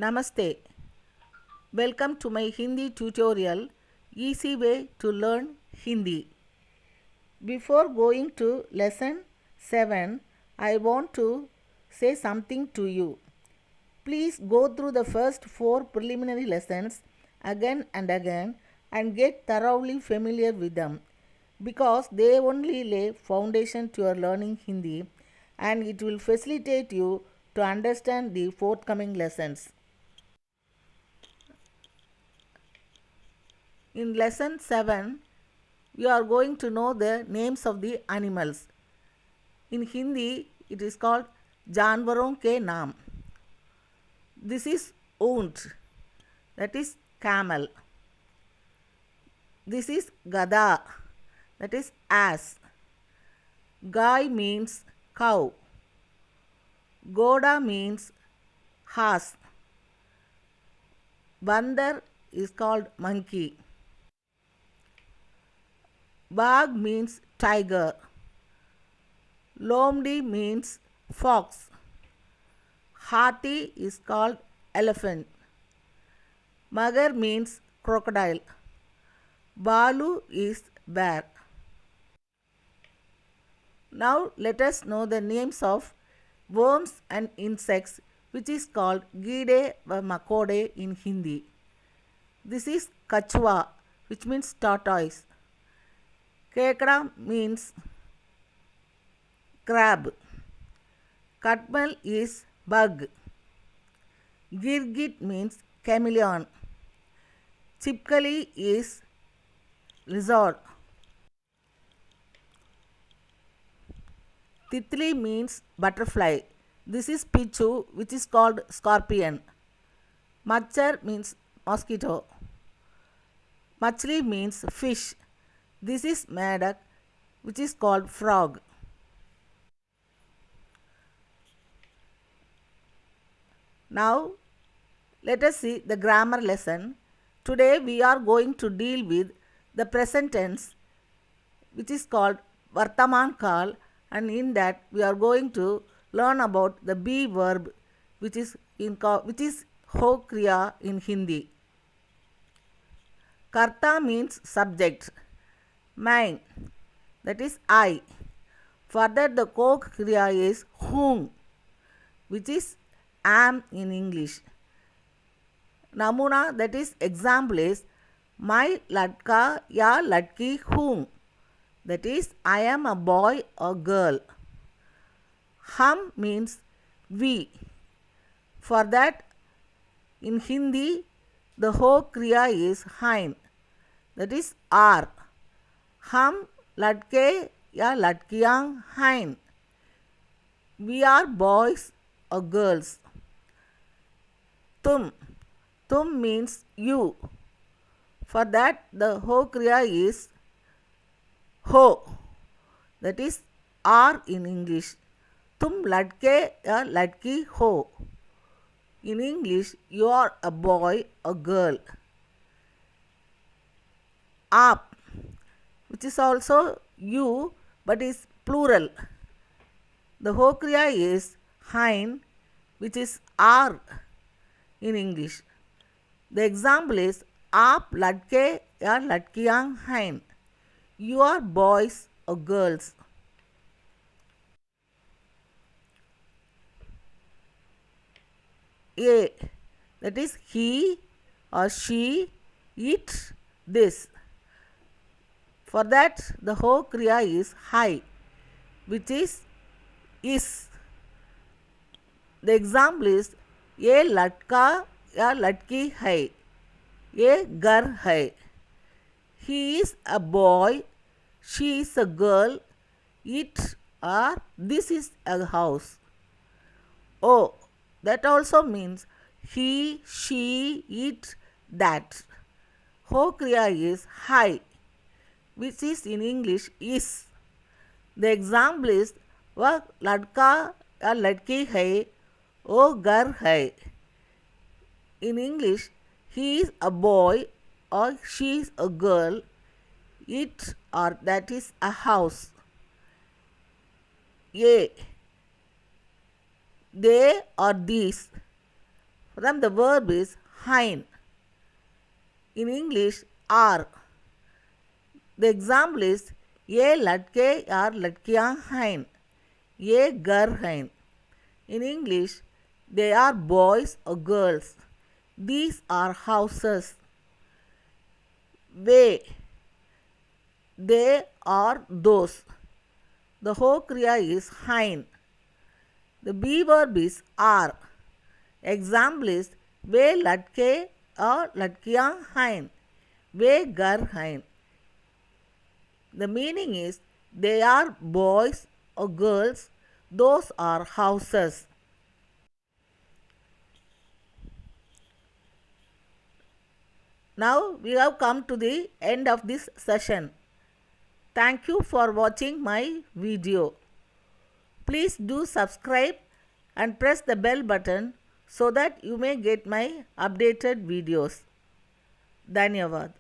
Namaste. Welcome to my Hindi tutorial, Easy Way to Learn Hindi. Before going to lesson 7, I want to say something to you. Please go through the first 4 preliminary lessons again and again and get thoroughly familiar with them because they only lay foundation to your learning Hindi and it will facilitate you to understand the forthcoming lessons. In lesson 7, we are going to know the names of the animals. In Hindi, it is called जानवरों के नाम. This is ऊंट, that is camel. This is gada, that is ass. Gai means cow. Goda means horse. Bandar is called monkey. Bagh means tiger. Lomdi means fox. Hathi is called elephant. Magar means crocodile. Balu is bear. Now let us know the names of worms and insects which is called Gide or Makode in Hindi. This is Kachua which means tortoise. Kekra means crab. Katmal is bug. Girgit means chameleon. Chipkali is lizard. Titli means butterfly. This is Pichu which is called scorpion. Machar means mosquito. Machli means fish. This is Medak which is called frog. Now let us see the grammar lesson. Today we are going to deal with the present tense which is called Vartaman Kal, and in that we are going to learn about the be verb which is ho kriya in Hindi. Karta means subject. Mine, that is I. Further the ko kriya is whom which is am in English. Namuna, that is example is my ladka ya ladki whom, that is I am a boy or girl. Hum means we. For that in Hindi the ho kriya is hain, that is are. Hum ladke ya ladkiyang hain, we are boys or girls. Tum means you. For that the ho kriya is ho, that is are in English. Tum ladke ya ladki ho, in English you are a boy or girl. Aap, which is also you but is plural. The ho kriya is hain which is are in English. The example is aap ladke ya ladkiyang hain, you are boys or girls. A, that is he or she eat this. For that the ho kriya is hai which is. The example is ye ladka ya ladki hai, ye gar hai. He is a boy, she is a girl, it or this is a house. Oh, that also means he, she, it, that. Ho kriya is hai which is in English is. The example is वह लड़का या लड़की है, वो घर है. In English, he is a boy or she is a girl, it or that is a house. A, they or these. Then the verb is hein. In English, are. The example is ye latke or latkiyan hain. Ye gar hain. In English, they are boys or girls. These are houses. They are those. The whole kriya is hain. The be verb is are. Example is ve latke or latkiyan hain. Ve gar hain. The meaning is they are boys or girls. Those are houses. Now we have come to the end of this session. Thank you for watching my video. Please do subscribe and press the bell button so that you may get my updated videos. Dhanyavad.